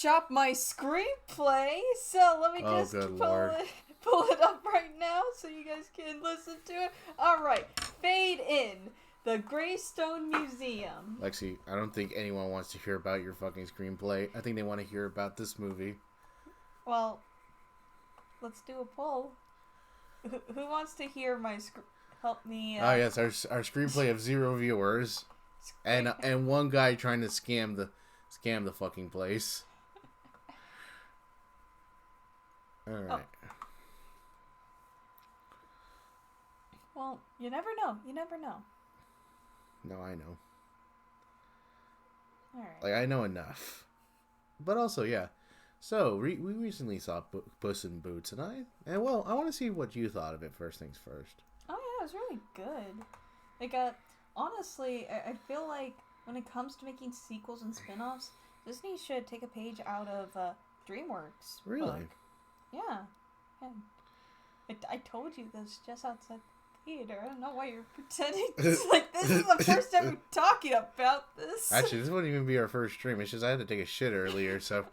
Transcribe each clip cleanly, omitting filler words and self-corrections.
Shop my screenplay. So let me Oh, just good pull lord. pull it up right now so you guys can listen to it. All right, fade in the Greystone Museum. Lexi, I don't think anyone wants to hear about your fucking screenplay. I think they want to hear about this movie. Well, let's do a poll. Who wants to hear my help me? Oh yes, our screenplay of 0 viewers, and one guy trying to scam the fucking place. All right. Oh. Well, you never know. You never know. No, I know. All right. Like I know enough, but also yeah. So we recently saw Puss in Boots, and I want to see what you thought of it. First things first. Oh yeah, it was really good. Like, honestly, I feel like when it comes to making sequels and spin-offs, Disney should take a page out of DreamWorks. Really? Book. Yeah. I told you this just outside the theater. I don't know why you're pretending. Like, this is the first time we're talking about this. Actually, this wouldn't even be our first stream. It's just I had to take a shit earlier, so.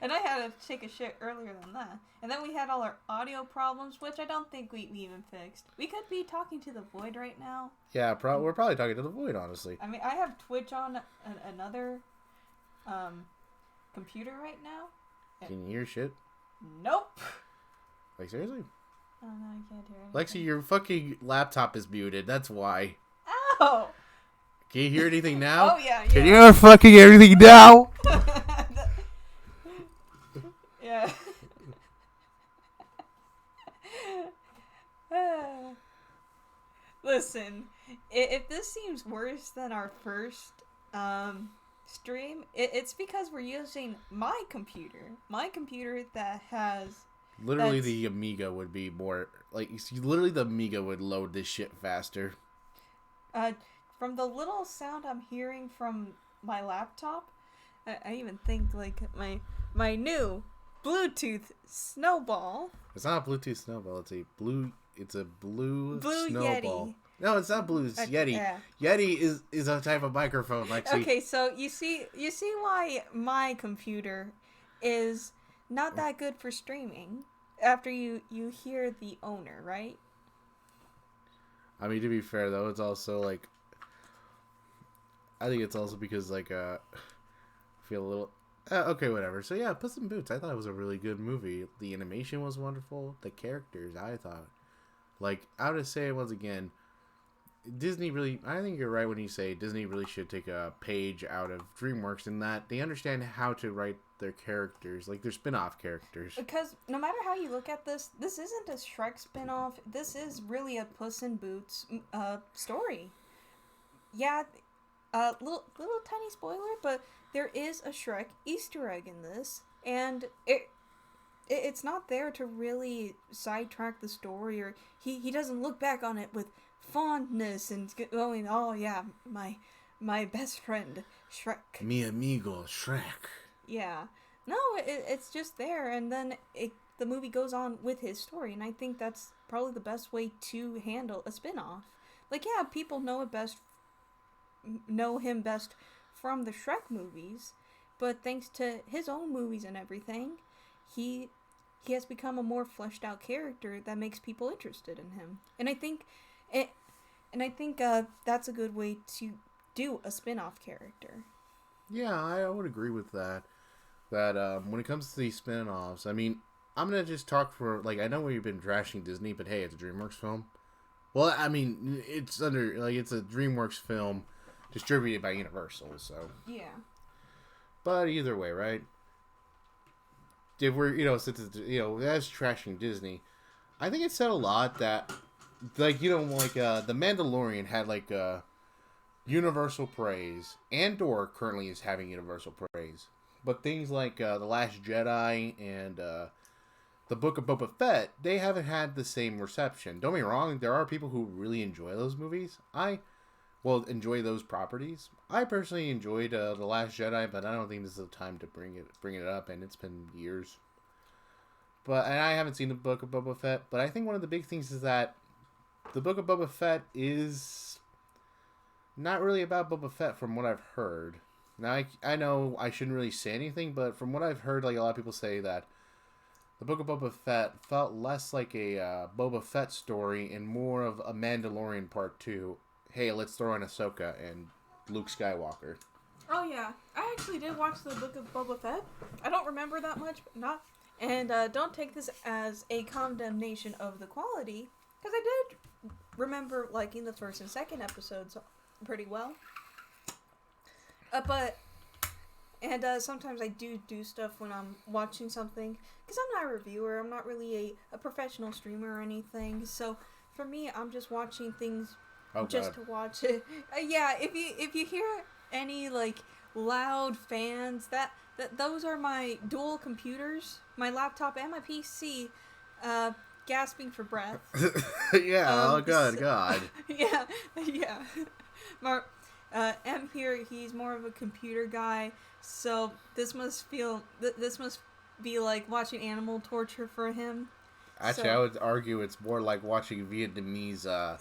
And I had to take a shit earlier than that. And then we had all our audio problems, which I don't think we even fixed. We could be talking to the void right now. Yeah, we're probably talking to the void, honestly. I mean, I have Twitch on another computer right now. Can you hear shit? Nope. Like, seriously? Oh, no, I can't hear anything. Lexi, your fucking laptop is muted. That's why. Ow! Can you hear anything now? Oh, yeah. Can you hear fucking everything now? Yeah. Listen, if this seems worse than our first stream, it's because we're using my computer. My computer that has... Literally, the Amiga would be more... Like, literally the Amiga would load this shit faster. From the little sound I'm hearing from my laptop, I even think, like, my new Bluetooth snowball. It's not a Bluetooth snowball. It's a blue snowball. Yeti. No, it's not blue. It's Yeti. Yeah. Yeti is a type of microphone, Lexi. Okay, so you see why my computer is not that good for streaming after you hear the owner, right? I mean, to be fair though, it's also like, I think it's also because like I feel a little okay, whatever. So yeah, Puss in Boots. I thought it was a really good movie. The animation was wonderful. The characters, I thought, like, I would say once again, Disney really. I think you're right when you say Disney really should take a page out of DreamWorks in that they understand how to write their characters, like their spin-off characters. Because no matter how you look at this isn't a Shrek spin-off. This is really a Puss in Boots story. Yeah, little tiny spoiler, but there is a Shrek Easter egg in this, and it's not there to really sidetrack the story, or he doesn't look back on it with fondness and going, oh yeah, my best friend Shrek. Mi amigo Shrek. Yeah, no, it's just there, and then the movie goes on with his story, and I think that's probably the best way to handle a spin-off. Like, yeah, people know him best from the Shrek movies, but thanks to his own movies and everything, he has become a more fleshed out character that makes people interested in him. And I think that's a good way to do a spin-off character. Yeah, I would agree with that. That when it comes to these spin-offs, I mean, I'm gonna just talk for, like, I know we've been trashing Disney, but hey, it's a DreamWorks film. Well, I mean, it's a DreamWorks film distributed by Universal, so. Yeah. But either way, right? If we're, since it's, that's trashing Disney, I think it said a lot that, like, The Mandalorian had, like, universal praise. Andor currently is having universal praise. But things like The Last Jedi and The Book of Boba Fett, they haven't had the same reception. Don't get me wrong, there are people who really enjoy those movies. Enjoy those properties. I personally enjoyed The Last Jedi, but I don't think this is the time to bring it up, and it's been years. And I haven't seen The Book of Boba Fett, but I think one of the big things is that The Book of Boba Fett is not really about Boba Fett from what I've heard. Now, I know I shouldn't really say anything, but from what I've heard, like a lot of people say that the Book of Boba Fett felt less like a Boba Fett story and more of a Mandalorian Part 2. Hey, let's throw in Ahsoka and Luke Skywalker. Oh yeah, I actually did watch the Book of Boba Fett. I don't remember that much, but not. And don't take this as a condemnation of the quality, because I did remember liking the first and second episodes pretty well. Sometimes I do stuff when I'm watching something, because I'm not a reviewer, I'm not really a professional streamer or anything, so for me, I'm just watching things just to watch it. Yeah, if you hear any, like, loud fans, that those are my dual computers, my laptop and my PC, gasping for breath. Yeah, oh God. Yeah. M here, he's more of a computer guy, so this must be like watching animal torture for him. Actually, I would argue it's more like watching Vietnamese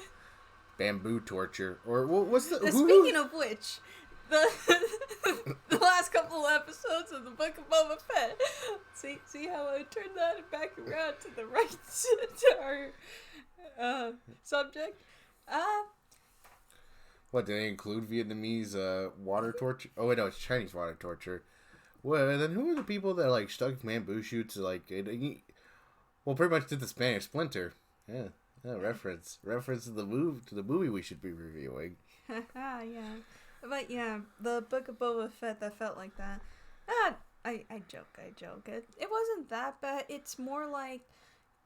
bamboo torture. Or what's the... Speaking of which, the last couple episodes of the Book of Boba Fett. See how I turned that back around to the right to our subject? What, do they include Vietnamese water torture? Oh, wait, no, it's Chinese water torture. Well, and then who are the people that, like, stuck bamboo shoots, like, well, pretty much did the Spanish Splinter. Yeah, reference to the movie we should be reviewing. Yeah. But yeah, the Book of Boba Fett that felt like that. I joke. It wasn't that bad. It's more like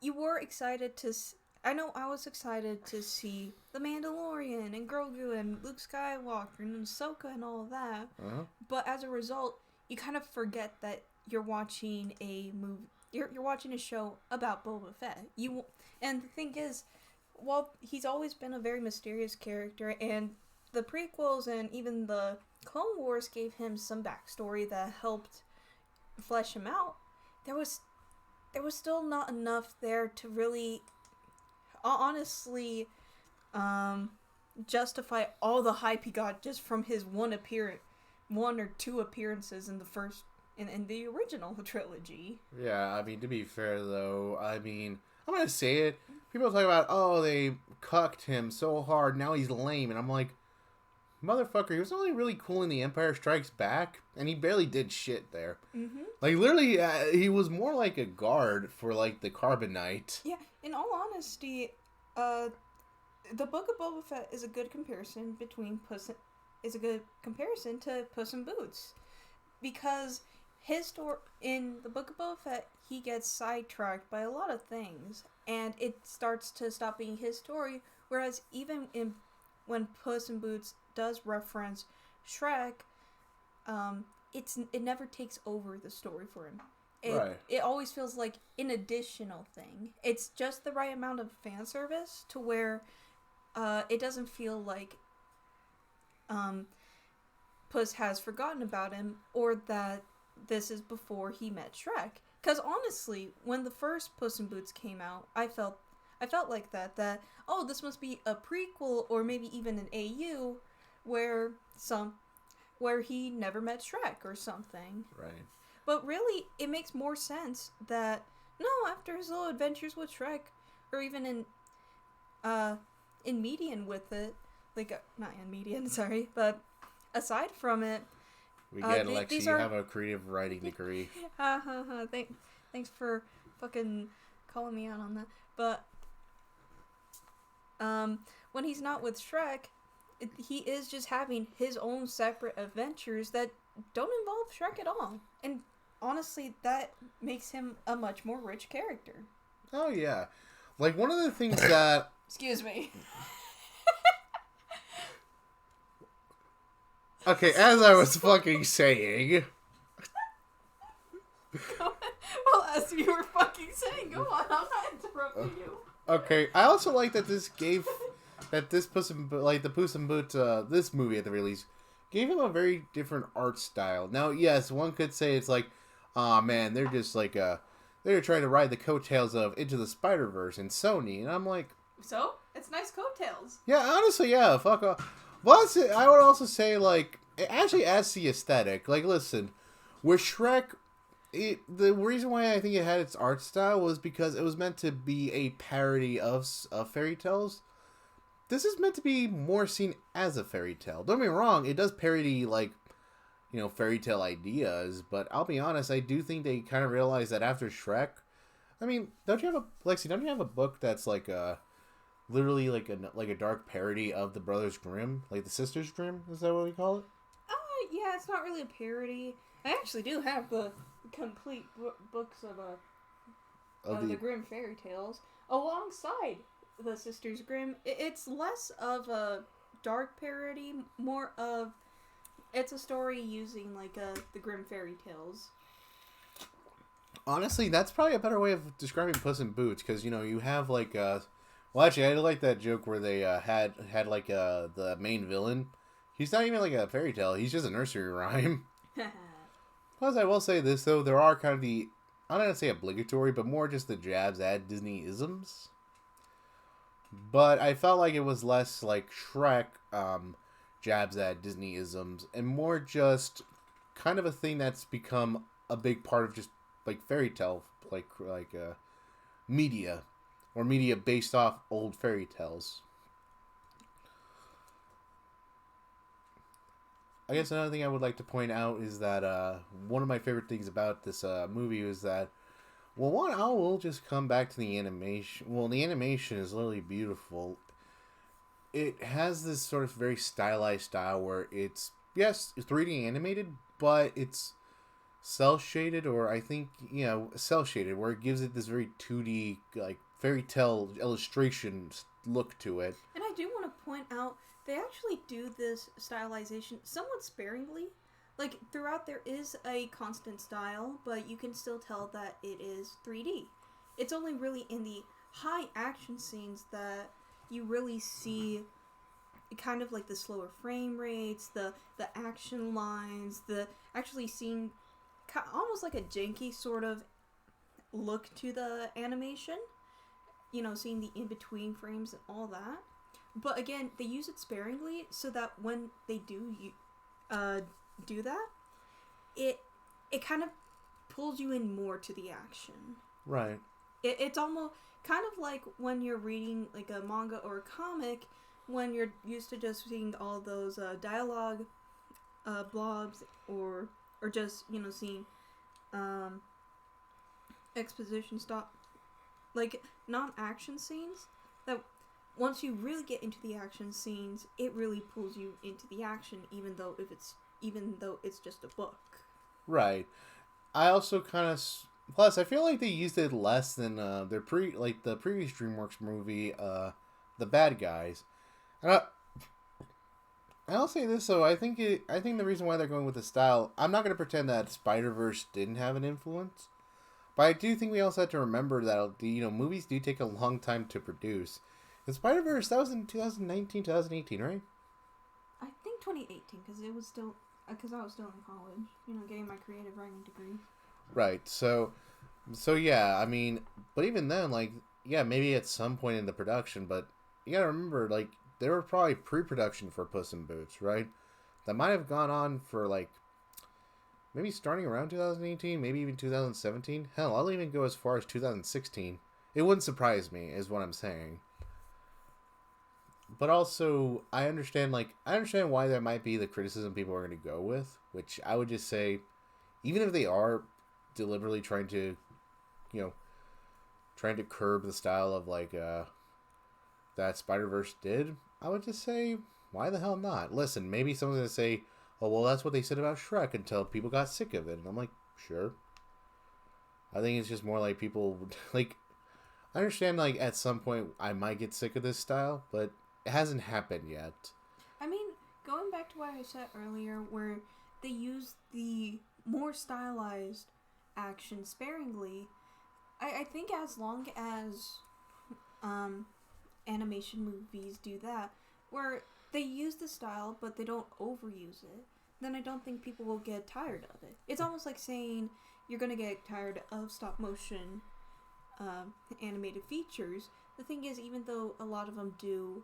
you were excited to... I know I was excited to see The Mandalorian and Grogu and Luke Skywalker and Ahsoka and all of that. Uh-huh. But as a result, you kind of forget that you're watching a movie. You're watching a show about Boba Fett. And the thing is, while he's always been a very mysterious character, and the prequels and even the Clone Wars gave him some backstory that helped flesh him out, there was still not enough there to really honestly justify all the hype he got just from his one or two appearances in the original trilogy. Yeah, I mean, to be fair though, I mean, I'm gonna say it. People talk about, oh, they cucked him so hard, now he's lame, and I'm like, motherfucker, he was only really cool in The Empire Strikes Back, and he barely did shit there. Mm-hmm. Like, literally, he was more like a guard for, like, the Carbonite. Yeah, in all honesty, the Book of Boba Fett is a good comparison to Puss in Boots. Because his story, in the Book of Boba Fett, he gets sidetracked by a lot of things, and it starts to stop being his story, whereas even when Puss in Boots does reference Shrek, it never takes over the story for him. It always feels like an additional thing. It's just the right amount of fan service to where it doesn't feel like Puss has forgotten about him, or that this is before he met Shrek. Because honestly, when the first Puss in Boots came out, I felt like that oh, this must be a prequel or maybe even an AU where he never met Shrek or something. Right. But really, it makes more sense that no, after his little adventures with Shrek, or even in Median with it, like not in Median, sorry, but aside from it, we get Lexi. You have a creative writing degree. Thanks for fucking calling me out on that. But when he's not with Shrek, he is just having his own separate adventures that don't involve Shrek at all. And honestly, that makes him a much more rich character. Oh yeah, like one of the things that. Excuse me. Okay, as I was fucking saying. Well, as you were fucking saying, go on. I'm not interrupting you. Okay, I also like that this Puss in Boots, this movie at the release, gave him a very different art style. Now, yes, one could say it's like, aw, man, they're just like, they're trying to ride the coattails of Into the Spider-Verse and Sony, and I'm like... So? It's nice coattails. Yeah, honestly, yeah, fuck off. Well, I would also say, like, it actually adds to the aesthetic. Like, listen, with Shrek, the reason why I think it had its art style was because it was meant to be a parody of fairy tales. This is meant to be more seen as a fairy tale. Don't get me wrong, it does parody, like, fairy tale ideas, but I'll be honest, I do think they kind of realized that after Shrek, I mean, don't you have Lexi, don't you have a book that's like literally like a dark parody of the Brothers Grimm, like the Sisters Grimm? Is that what we call it? Yeah, it's not really a parody. I actually do have the complete books of the Grimm fairy tales alongside the Sisters Grimm. It's less of a dark parody, more of it's a story using like the Grimm fairy tales. Honestly, that's probably a better way of describing Puss in Boots, because you have like well, actually, I like that joke where they had like the main villain. He's not even like a fairy tale; he's just a nursery rhyme. Plus, I will say this though: there are kind of I'm not gonna say obligatory, but more just the jabs at Disney isms. But I felt like it was less like Shrek jabs at Disney isms, and more just kind of a thing that's become a big part of just like fairy tale, like media, or media based off old fairy tales. I guess another thing I would like to point out is that one of my favorite things about this movie is that, well, one, I will just come back to the animation. Well, the animation is literally beautiful. It has this sort of very stylized style where it's, yes, 3D animated, but it's cell shaded, or I think, cell shaded, where it gives it this very 2D, like, fairy tale illustration look to it. And I do want to point out, they actually do this stylization somewhat sparingly. Like, throughout there is a constant style, but you can still tell that it is 3D. It's only really in the high action scenes that you really see kind of like the slower frame rates, the action lines, the actually seeing almost like a janky sort of look to the animation. Seeing the in-between frames and all that. But again, they use it sparingly so that when they do that, it kind of pulls you in more to the action. Right. It's almost kind of like when you're reading like a manga or a comic, when you're used to just seeing all those dialogue blobs or just seeing exposition stop, like non-action scenes that once you really get into the action scenes, it really pulls you into the action, even though it's just a book. Right. I also kind of, plus I feel like they used it less than the previous DreamWorks movie, The Bad Guys. And I'll say this though, I think the reason why they're going with the style, I'm not going to pretend that Spider-Verse didn't have an influence, but I do think we also have to remember that movies do take a long time to produce. And Spider-Verse, that was in 2019, 2018, right? I think 2018, because I was still in college, getting my creative writing degree. Right. So yeah, I mean, but even then, like, yeah, maybe at some point in the production, but you gotta remember, like, there were probably pre-production for Puss in Boots, right? That might have gone on for, like, maybe starting around 2018, maybe even 2017. Hell, I'll even go as far as 2016. It wouldn't surprise me, is what I'm saying. But also, I understand why there might be the criticism people are going to go with, which I would just say, even if they are deliberately trying to curb the style of, like, that Spider-Verse did, I would just say, why the hell not? Listen, maybe someone's going to say, oh, well, that's what they said about Shrek until people got sick of it. And I'm like, sure. I think it's just more like people, like, I understand, like, at some point I might get sick of this style, but it hasn't happened yet. I mean, going back to what I said earlier, where they use the more stylized action sparingly, I think as long as animation movies do that, where they use the style but they don't overuse it, then I don't think people will get tired of it. It's almost like saying you're gonna get tired of stop motion animated features. The thing is, even though a lot of them do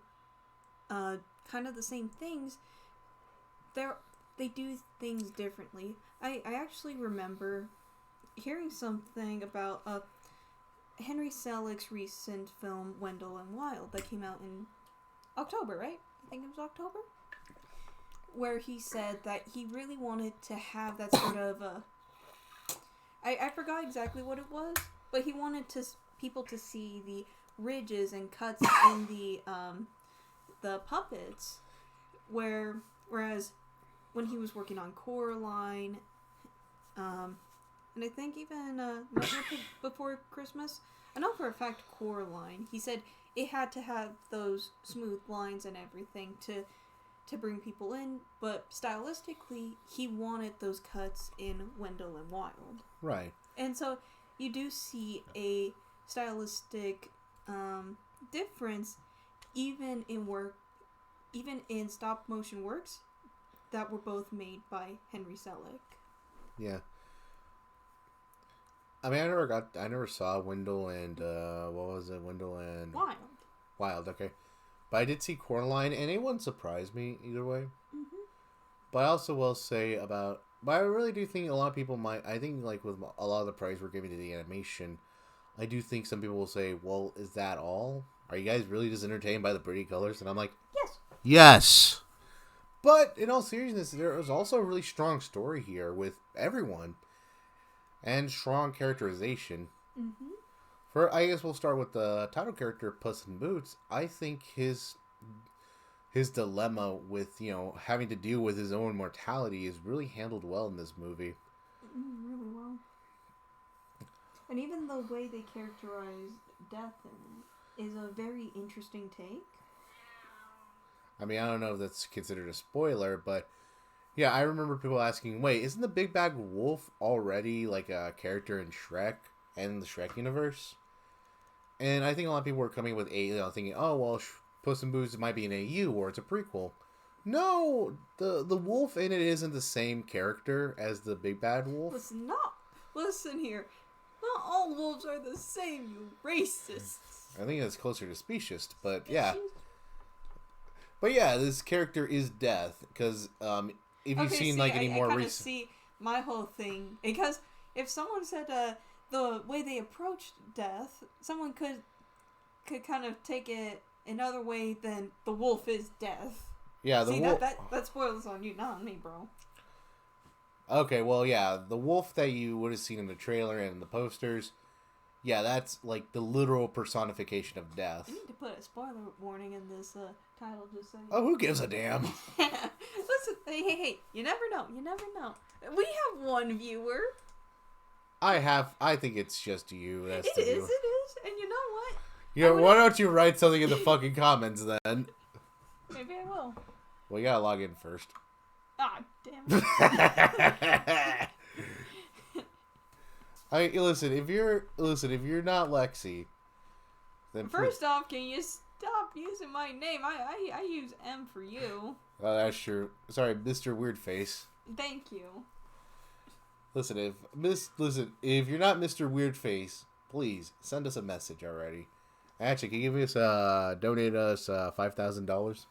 kind of the same things, they do things differently. I actually remember hearing something about Henry Selick's recent film Wendell and Wild that came out in October, right? I think it was October. Where he said that he really wanted to have that sort of I forgot exactly what it was, but he wanted people to see the ridges and cuts in the puppets, whereas when he was working on Coraline, and I think even Nightmare Before Christmas, I know for a fact Coraline, he said it had to have those smooth lines and everything to bring people in, but stylistically, he wanted those cuts in Wendell and Wild. Right. And so you do see a stylistic difference even in stop motion works that were both made by Henry Selick. Yeah. I mean, I never saw Wendell and what was it? Wendell and Wild. Okay. But I did see Coraline, and it wouldn't surprise me either way. Mm-hmm. But I also will say but I really do think a lot of people might, I think like with a lot of the praise we're giving to the animation, I do think some people will say, well, is that all? Are you guys really just entertained by the pretty colors? And I'm like, yes. Yes. But in all seriousness, there was also a really strong story here with everyone. And strong characterization. Mm-hmm. I guess we'll start with the title character, Puss in Boots. I think his dilemma with, having to deal with his own mortality is really handled well in this movie. Really well. And even the way they characterize death in it is a very interesting take. I mean, I don't know if that's considered a spoiler, but yeah, I remember people asking, wait, isn't the Big Bad Wolf already like a character in Shrek and the Shrek universe? And I think a lot of people were coming with thinking, oh, well, Puss in Boots might be an AU or it's a prequel. No, the wolf in it isn't the same character as the Big Bad Wolf. Listen here. Not all wolves are the same, you racists. I think it's closer to speciest, but yeah. But yeah, this character is Death, because if you've seen any more recent... see my whole thing, because if someone said the way they approached death, someone could kind of take it another way than the wolf is death. Yeah, the wolf... that spoils on you, not on me, bro. Okay, well, yeah, the wolf that you would have seen in the trailer and the posters, yeah, that's like the literal personification of death. You need to put a spoiler warning in this title, just so. Oh, who gives a damn? Listen, hey, you never know. We have one viewer. I think it's just you. That's it is, and you know what? Yeah, why don't you write something in the fucking comments then? Maybe I will. Well, you gotta log in first. Ah, damn it. Listen, if you're not Lexi, then first off, can you stop using my name? I use M for you. Oh, that's true. Sorry, Mr. Weirdface. Thank you. Listen, if you're not Mr. Weirdface, please send us a message already. Actually, can you give us donate us $5,000?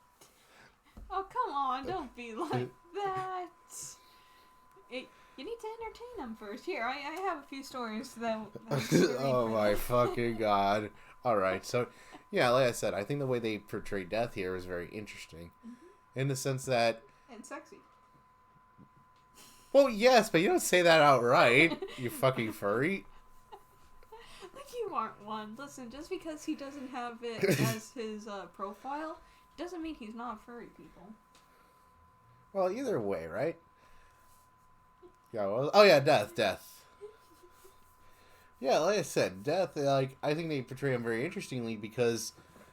Oh, come on! Don't be like that. You need to entertain them first. Here, I have a few stories that oh my fucking god! All right, so yeah, like I said, I think the way they portray death here is very interesting, in the sense that and sexy. Well, yes, but you don't say that outright, you fucking furry. Like you aren't one. Listen, just because he doesn't have it as his profile, doesn't mean he's not furry, people. Well, either way, right? Yeah. Well, oh yeah, death. Yeah, like I said, death. I think they portray him very interestingly because,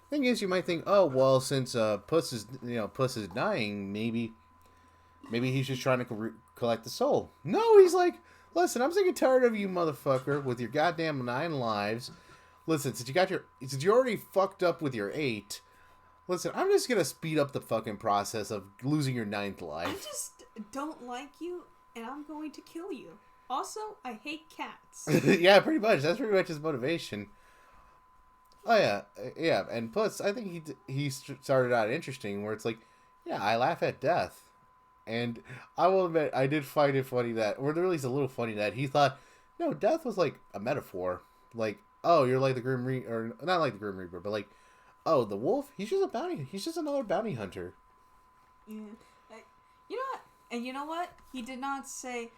the thing is, you might think, oh well, since Puss is dying, maybe he's just trying to collect the soul. No, he's like, listen, I'm sick and tired of you, motherfucker, with your goddamn 9 lives. Listen, since you already fucked up with your 8. Listen, I'm just gonna speed up the fucking process of losing your 9th life. I just don't like you, and I'm going to kill you. Also, I hate cats. Yeah, pretty much. That's pretty much his motivation. Oh yeah, and plus, I think he started out interesting, where it's like, yeah, I laugh at death. And I will admit, I did find it funny that, or at least a little funny that he thought, no, death was like a metaphor. Like, oh, you're like the Grim Reaper, or not like the Grim Reaper, but like, oh, the wolf, he's just another bounty hunter. Yeah. Like, you know what? And you know what? He did not say,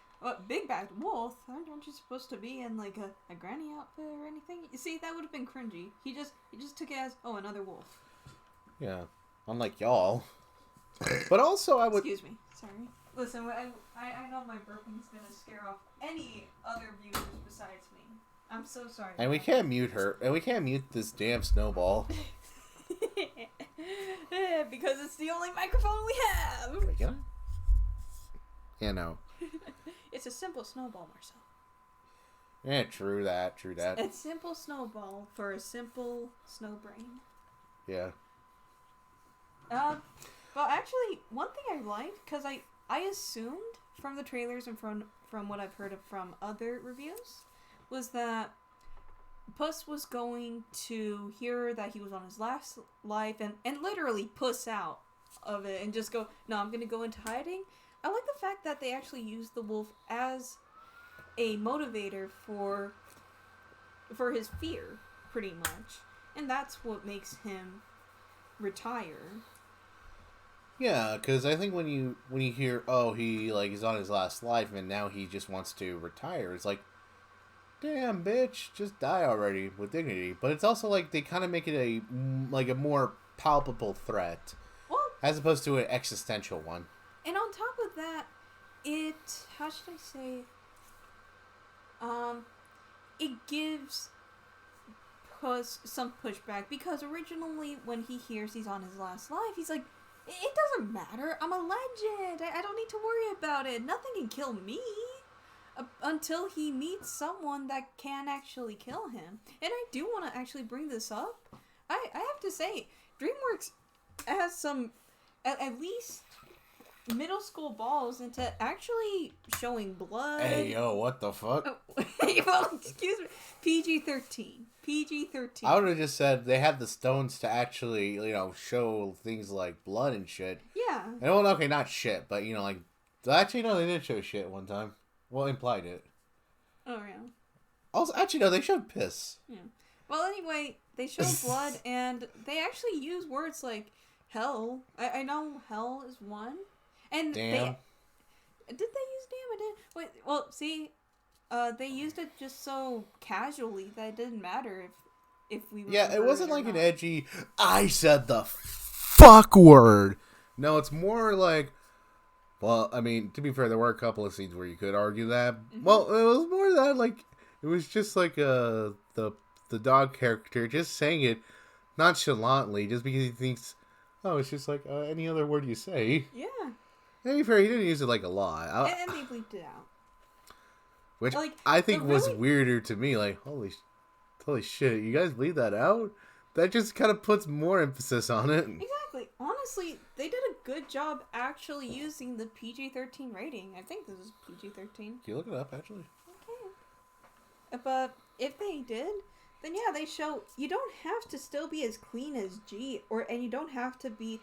big bad wolf, aren't you supposed to be in like a granny outfit or anything? You see, that would have been cringy. He just took it as, oh, another wolf. Yeah. Unlike y'all. But also, I would... Excuse me. Sorry. Listen, I know my burping's gonna scare off any other viewers besides me. I'm so sorry. And we can't mute her. And we can't mute this damn snowball. Because it's the only microphone we have. Wait, can I? Yeah, no. It's a simple snowball, Marcel. Yeah, true that. It's simple snowball for a simple snow brain. Yeah. Well, actually, one thing I liked, because I assumed from the trailers and from what I've heard of from other reviews, was that Puss was going to hear that he was on his last life and literally puss out of it and just go, no, I'm going to go into hiding. I like the fact that they actually used the wolf as a motivator for his fear, pretty much. And that's what makes him retire. Yeah, because I think when you hear, oh, he like he's on his last life and now he just wants to retire, it's like, damn, bitch, just die already with dignity. But it's also like they kind of make it a more palpable threat, Well, as opposed to an existential one. And on top of that, how should I say, it gives Puss some pushback, because originally when he hears he's on his last life, he's like, it doesn't matter, I'm a legend, I don't need to worry about it, nothing can kill me, until he meets someone that can actually kill him. And I do want to actually bring this up. I have to say, DreamWorks has some, at least middle school balls into actually showing blood. Hey, yo, what the fuck? Oh, well, excuse me. PG-13. I would have just said they had the stones to actually, show things like blood and shit. Yeah. And, well, okay, not shit, but, like... Actually, no, they did show shit one time. Well, implied it. Oh, yeah. Also, actually, no, they showed piss. Yeah. Well, anyway, they show blood, and they actually use words like hell. I know hell is one. And damn. Did they use damn? I didn't. Wait, well, see... they used it just so casually that it didn't matter if we were... Yeah, it wasn't like an edgy, I said the fuck word. No, it's more like, well, I mean, to be fair, there were a couple of scenes where you could argue that. Mm-hmm. Well, it was more that, like, it was just like the dog character just saying it nonchalantly just because he thinks, oh, it's just like any other word you say. Yeah. To be fair, he didn't use it like a lot. And they bleeped it out. Which I think was weirder to me. Like, holy shit, you guys leave that out? That just kind of puts more emphasis on it. Exactly. Honestly, they did a good job actually using the PG-13 rating. I think this is PG-13. Can you look it up, actually? Okay. But if they did, then yeah, they show you don't have to still be as clean as G, and you don't have to be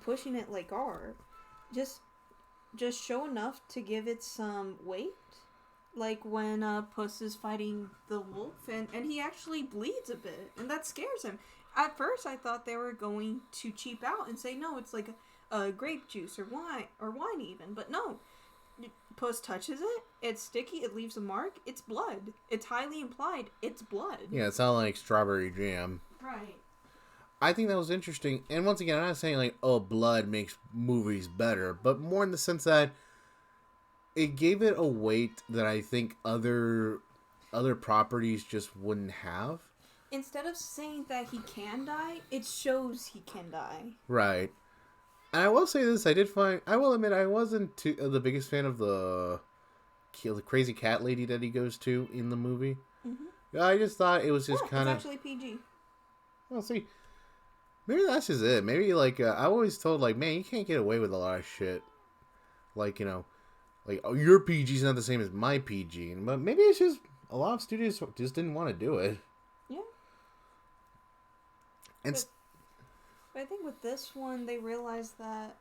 pushing it like R. Just show enough to give it some weight. Like when Puss is fighting the wolf, and he actually bleeds a bit, and that scares him. At first, I thought they were going to cheap out and say, no, it's like a grape juice or wine even. But no, Puss touches it, it's sticky, it leaves a mark, it's blood. It's highly implied, it's blood. Yeah, it's not like strawberry jam. Right. I think that was interesting. And once again, I'm not saying like, oh, blood makes movies better, but more in the sense that it gave it a weight that I think other properties just wouldn't have. Instead of saying that he can die, it shows he can die. Right. And I will say this, I will admit I wasn't the biggest fan of the crazy cat lady that he goes to in the movie. Mm-hmm. I just thought it was just kind of... It's actually PG. Well, see, maybe that's just it. Maybe, like, I always told, like, man, you can't get away with a lot of shit. Like, like, oh, your PG's not the same as my PG. But maybe it's just a lot of studios just didn't want to do it. Yeah. And but I think with this one, they realized that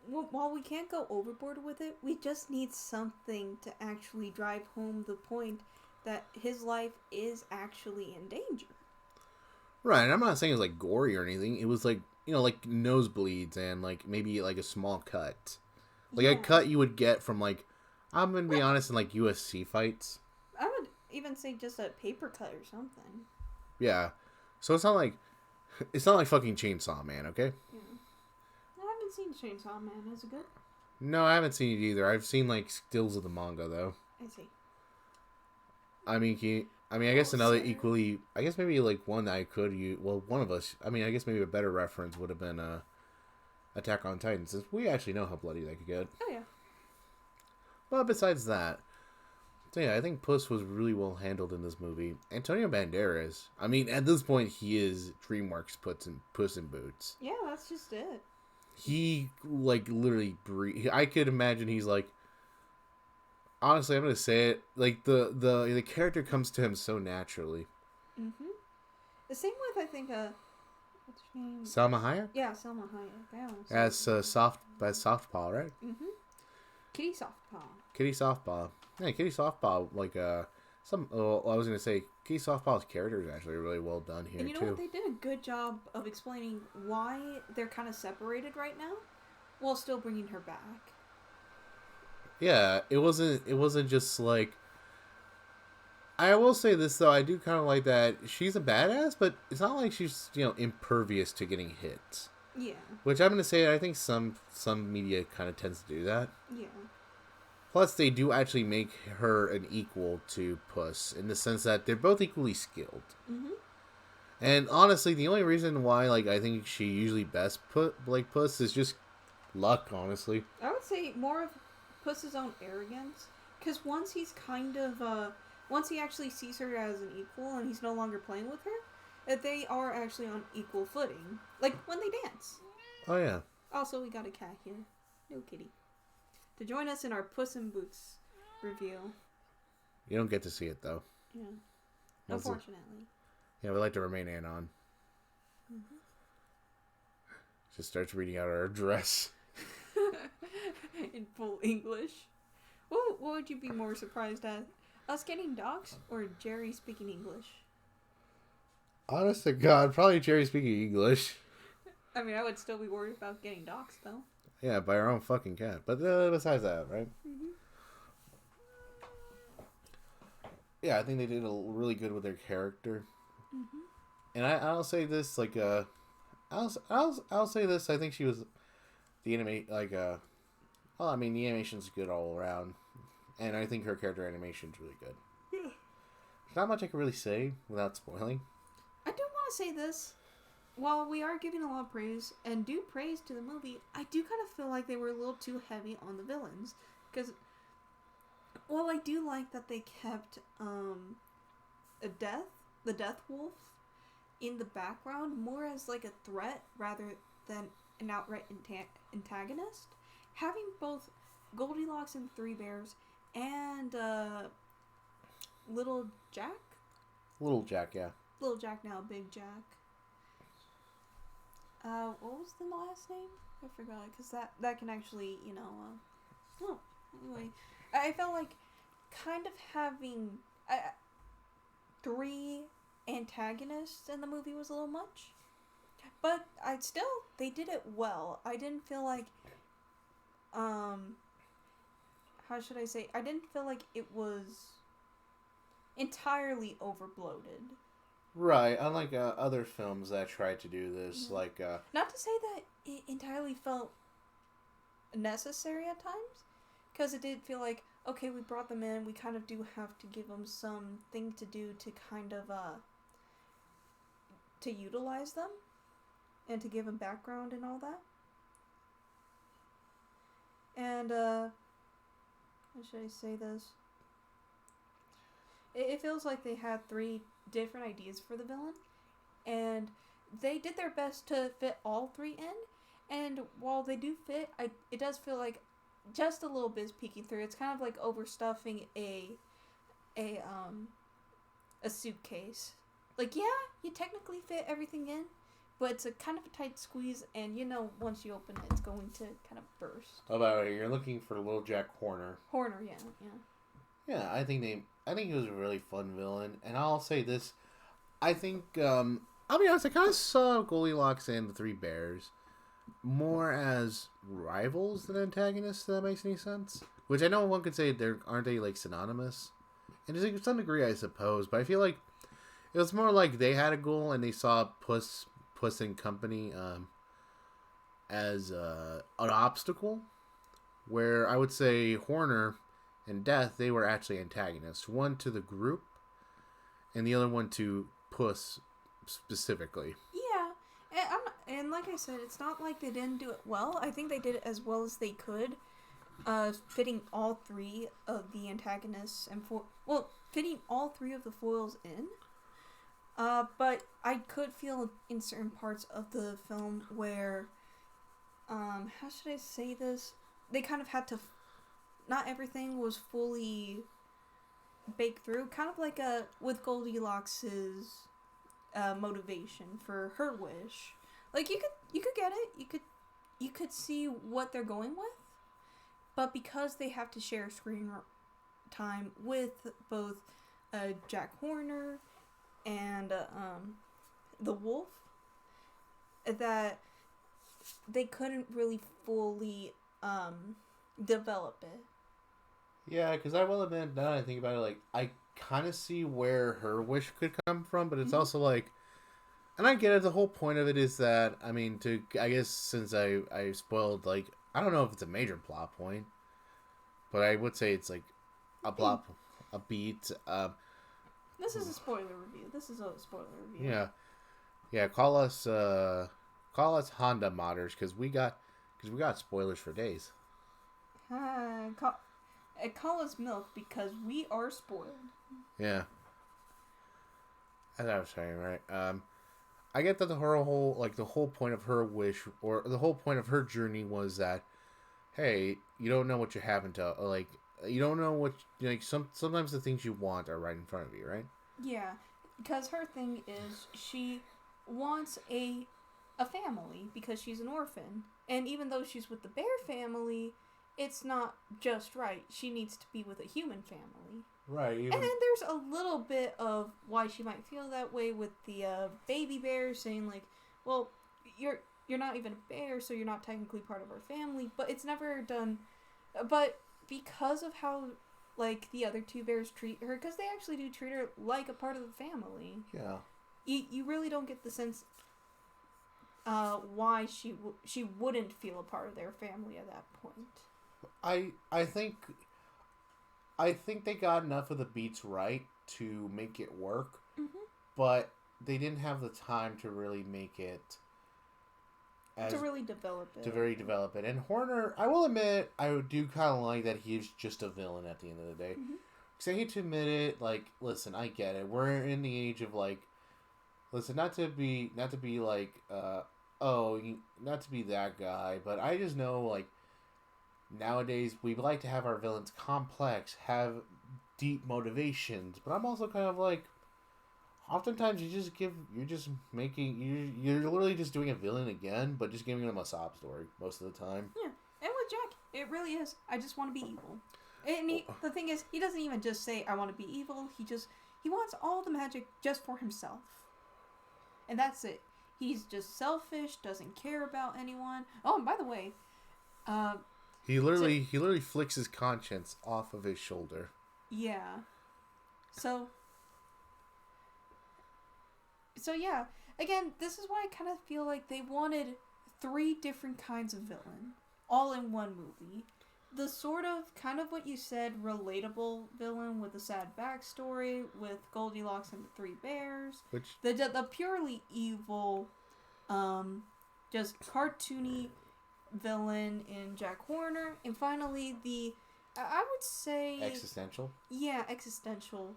while we can't go overboard with it, we just need something to actually drive home the point that his life is actually in danger. Right, and I'm not saying it was like gory or anything. It was like, like nosebleeds and like maybe like a small cut. Like a cut you would get from like, I'm gonna be honest, in like UFC fights. I would even say just a paper cut or something. Yeah. So it's not like fucking Chainsaw Man, okay? Yeah. I haven't seen Chainsaw Man. Is it good? No, I haven't seen it either. I've seen like stills of the manga though. I see. I mean, I guess I guess maybe like one that I could use. Well, one of us. I mean, I guess maybe a better reference would have been Attack on Titan, since we actually know how bloody that could get. Oh yeah. But besides that, so yeah, I think Puss was really well handled in this movie. Antonio Banderas. I mean, at this point, he is DreamWorks Puss in Boots. Yeah, that's just it. He like literally I could imagine he's like. Honestly, I'm gonna say it. Like the character comes to him so naturally. Mm-hmm. The same with I think what's her name? Salma Hayek. Yeah, Selma Hayek. As Softball, right? Mm-hmm. Kitty Softball. Kitty Softball. Yeah, Kitty Softball. Like I was gonna say Kitty Softball's character is actually really well done here And you know too. what? They did a good job of explaining why they're kind of separated right now, while still bringing her back. Yeah, it wasn't just like. I will say this though, I do kind of like that she's a badass, but it's not like she's impervious to getting hit. Yeah. Which I'm gonna say I think some media kind of tends to do that. Yeah. Plus, they do actually make her an equal to Puss in the sense that they're both equally skilled. Mm-hmm. And honestly, the only reason why I think she usually best put like Puss is just luck. Honestly, I would say more of Puss's own arrogance, because once he actually sees her as an equal and he's no longer playing with her, that they are actually on equal footing. Like when they dance. oh yeah. Also, we got a cat here. No kitty. To join us in our Puss in Boots review. You don't get to see it though. Yeah. Once Unfortunately. Yeah, we like to remain anon. Mm-hmm. Just starts reading out our address. In full English. What would you be more surprised at? Us getting doxxed or Jerry speaking English? Honest to God, probably Jerry speaking English. I mean, I would still be worried about getting doxxed, though. Yeah, by our own fucking cat. But besides that, right? Mm-hmm. Yeah, I think they did really good with their character. Mm-hmm. And I'll say this I'll say this. I think she was the the animation's good all around, and I think her character animation's really good. Yeah. There's not much I can really say without spoiling. I do want to say this. While we are giving a lot of praise, and do praise to the movie, I do kind of feel like they were a little too heavy on the villains. Because, while I do like that they kept the Death Wolf, in the background, more as like a threat rather than an outright antagonist, having both Goldilocks and Three Bears and Little Jack? Little Jack, yeah. Little Jack now, Big Jack. What was the last name? I forgot, because that can actually, anyway. I felt like kind of having three antagonists in the movie was a little much. But they did it well. I didn't feel like, how should I say? I didn't feel like it was entirely overbloated. Right, unlike other films that tried to do this, like... Not to say that it entirely felt necessary at times, because it did feel like, okay, we brought them in, we kind of do have to give them something to do to kind of, to utilize them, and to give them background and all that. And, how should I say this? It feels like they had three different ideas for the villain, and they did their best to fit all three in, and while they do fit, it does feel like just a little bit is peeking through. It's kind of like overstuffing a suitcase. Like, yeah, you technically fit everything in, but it's a kind of a tight squeeze, and once you open it, it's going to kind of burst. How about it? You're looking for Little Jack Horner. Horner, yeah. Yeah, I think he was a really fun villain, and I'll say this: I think I'll be honest, I kind of saw Goldilocks and the Three Bears more as rivals than antagonists. If that makes any sense? Which I know one could say aren't they like synonymous? And to some degree, I suppose, but I feel like it was more like they had a goal and they saw Puss and Company as an obstacle. Where I would say Horner and Death, they were actually antagonists. One to the group, and the other one to Puss specifically. Yeah, and like I said, it's not like they didn't do it well. I think they did it as well as they could, fitting all three of the antagonists and fitting all three of the foils in. But I could feel in certain parts of the film where, how should I say this? They kind of had to. Not everything was fully baked through. Kind of like with Goldilocks's motivation for her wish. Like you could get it. You could see what they're going with, but because they have to share screen time with both Jack Horner and the wolf, that they couldn't really fully develop it. Yeah, because I will admit, now that I think about it, like, I kind of see where her wish could come from, but it's also like, and I get it, the whole point of it is that, I mean, I guess since I spoiled, like, I don't know if it's a major plot point, but I would say it's like a beat. This is a spoiler review. Yeah, call us Honda modders, because we got spoilers for days. Call us milk because we are spoiled. Yeah. As I was saying, right? I get that the whole point of her wish, or the whole point of her journey was that, hey, you don't know what you have until, like, you don't know what, like, sometimes the things you want are right in front of you, right? Yeah, because her thing is she wants a family because she's an orphan. And even though she's with the bear family, it's not just right. She needs to be with a human family. Right. And then there's a little bit of why she might feel that way with the baby bear saying, like, well, you're not even a bear, so you're not technically part of our family. But it's never done. But because of how, like, the other two bears treat her, because they actually do treat her like a part of the family. Yeah. You really don't get the sense why she wouldn't feel a part of their family at that point. I think they got enough of the beats right to make it work, but they didn't have the time to really make it to really develop it. To really develop it. And Horner, I will admit, I do kind of like that he's just a villain at the end of the day. Because I hate to admit it, like, listen, I get it. We're in the age of, like, listen, not to be like, not to be that guy, but I just know, like, nowadays we like to have our villains complex, have deep motivations, but I'm also kind of like, oftentimes you're literally just doing a villain again, but just giving them a sob story most of the time. Yeah, and with Jack, it really is, I just want to be evil. And the thing is, he doesn't even just say, I want to be evil, he wants all the magic just for himself. And that's it. He's just selfish, doesn't care about anyone. Oh, and by the way, he literally flicks his conscience off of his shoulder. Yeah. So yeah, again, this is why I kind of feel like they wanted 3 different kinds of villain all in one movie. The sort of, kind of what you said, relatable villain with a sad backstory, with Goldilocks and the 3 bears. Which the purely evil, just cartoony villain in Jack Horner, and finally I would say existential. Yeah, existential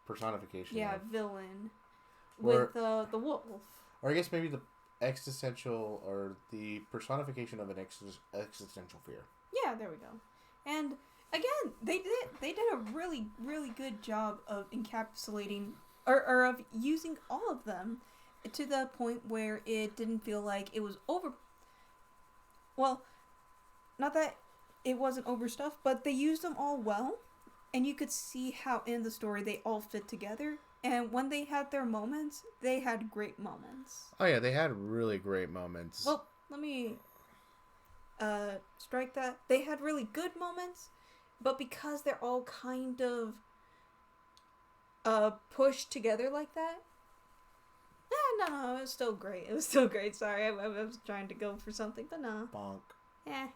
personification. Yeah, villain with the wolf. Or I guess maybe the existential or the personification of an existential fear. Yeah, there we go. And again, they did a really, really good job of encapsulating or of using all of them to the point where it didn't feel like it was over. Well, not that it wasn't overstuffed, but they used them all well, and you could see how in the story they all fit together. And when they had their moments, they had great moments. Oh yeah, they had really great moments. Well, let me strike that. They had really good moments, but because they're all kind of pushed together like that. No, it was still great. It was still great. Sorry, I was trying to go for something, but no. Bonk. You're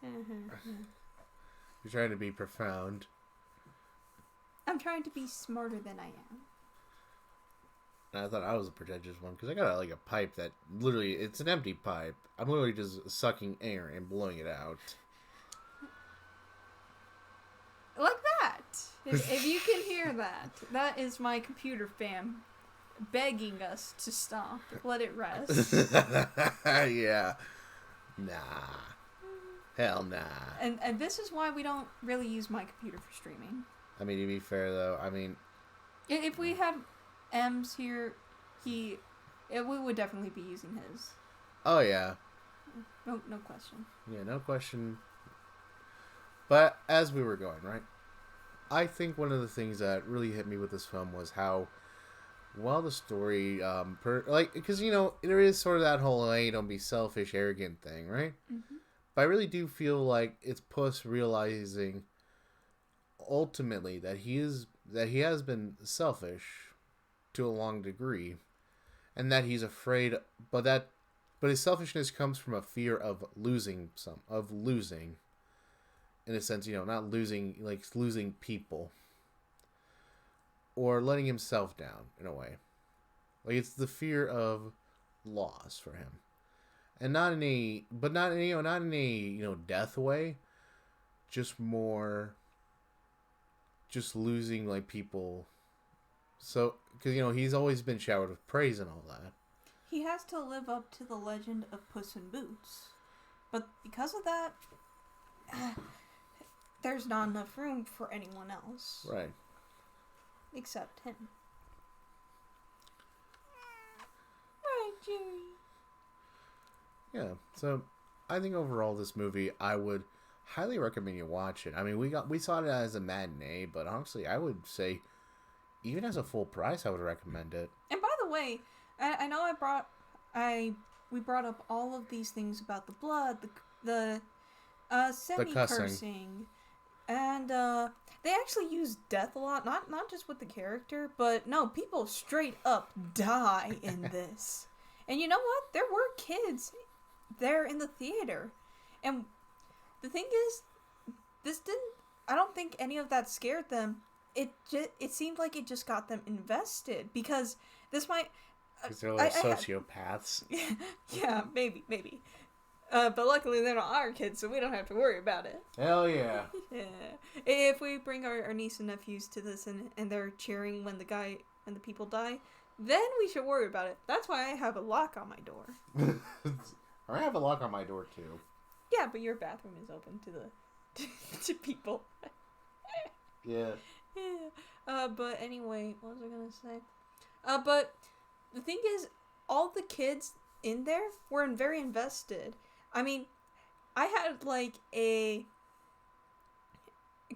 trying to be profound. I'm trying to be smarter than I am. And I thought I was a pretentious one because I got like a pipe that literally, it's an empty pipe. I'm literally just sucking air and blowing it out. Like that. If you can hear that, that is my computer fam begging us to stop. Let it rest. Yeah. Nah. Hell nah. And this is why we don't really use my computer for streaming. I mean, to be fair though, I mean, if we had M's here, we would definitely be using his. Oh yeah. No question. Yeah, no question. But as we were going, right? I think one of the things that really hit me with this film was how well the story, because there is sort of that whole "hey, don't be selfish, arrogant" thing, right? Mm-hmm. But I really do feel like it's Puss realizing ultimately that he has been selfish to a long degree, and that he's afraid, but his selfishness comes from a fear of losing in a sense, not losing, like losing people or letting himself down in a way. Like it's the fear of loss for him. And not in a death way, just more just losing like people. So, because he's always been showered with praise and all that. He has to live up to the legend of Puss in Boots, but because of that, there's not enough room for anyone else. Right. Except him. Right, Jerry. Yeah. So, I think overall this movie, I would highly recommend you watch it. I mean, we saw it as a matinee, but honestly, I would say even as a full price, I would recommend it. And by the way, I know we brought up all of these things about the blood, the semi-cursing, and they actually use death a lot. Not just with the character, but no, people straight up die in this. And you know what? There were kids there in the theater, and the thing is, I don't think any of that scared them. It seemed like it just got them invested, because this might. Because they're like sociopaths. Yeah, maybe. But luckily they're not our kids, so we don't have to worry about it. Hell yeah. Yeah. If we bring our niece and nephews to this and they're cheering when the people die, then we should worry about it. That's why I have a lock on my door. I have a lock on my door too. Yeah, but your bathroom is open to people. Yeah. Yeah. But anyway, what was I gonna say? But the thing is, all the kids in there were very invested. I mean, I had like a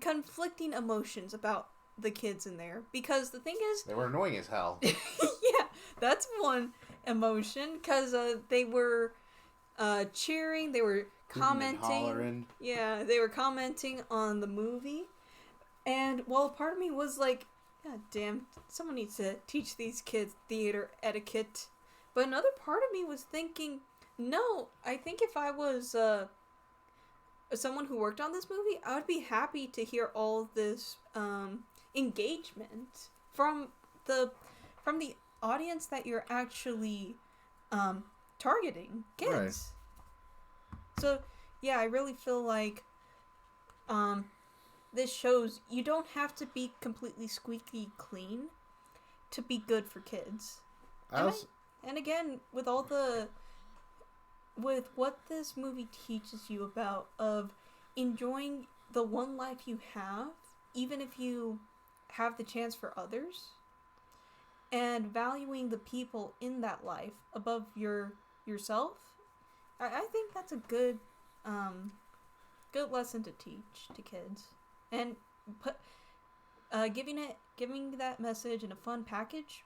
conflicting emotions about the kids in there, because the thing is, they were annoying as hell. Yeah, that's one emotion, because they were cheering, they were commenting. Yeah, they were commenting on the movie. And while part of me was like, God damn, someone needs to teach these kids theater etiquette. But another part of me was thinking, no, I think if I was someone who worked on this movie, I would be happy to hear all of this engagement from the audience that you're actually targeting, kids. Right. So, yeah, I really feel like this shows you don't have to be completely squeaky clean to be good for kids. And again, with what this movie teaches you about of enjoying the one life you have, even if you have the chance for others, and valuing the people in that life above yourself. I think that's a good good lesson to teach to kids, and giving that message in a fun package,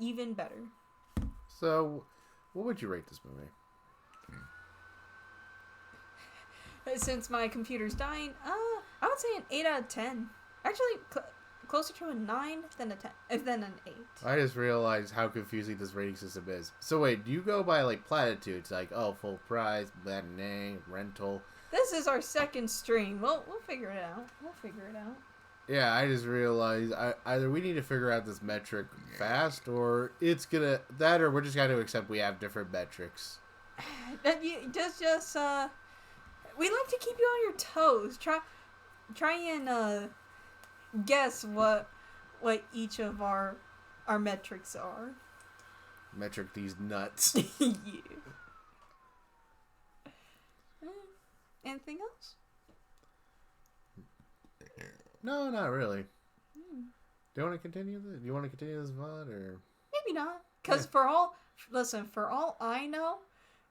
even better. So, what would you rate this movie? Since my computer's dying, I would say an 8 out of 10. Actually, closer to a 9 than a 10, than an 8. I just realized how confusing this rating system is. So wait, do you go by like platitudes, like full price, matinee, rental? This is our second stream. We'll figure it out. Yeah, I just realized either we need to figure out this metric fast, or it's gonna or we're just gonna accept we have different metrics. Just we like to keep you on your toes. Try and guess what each of our metrics are. Metric these nuts. Yeah. Anything else? No, not really. Do you want to continue this? Do you want to continue this VOD or? Maybe not. Because for all I know,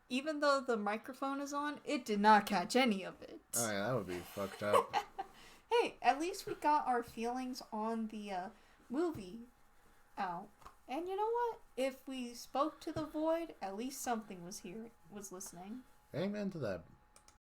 even though the microphone is on, it did not catch any of it. Oh yeah, that would be fucked up. Hey, at least we got our feelings on the movie out. And you know what? If we spoke to the void, at least something was listening. Amen to that.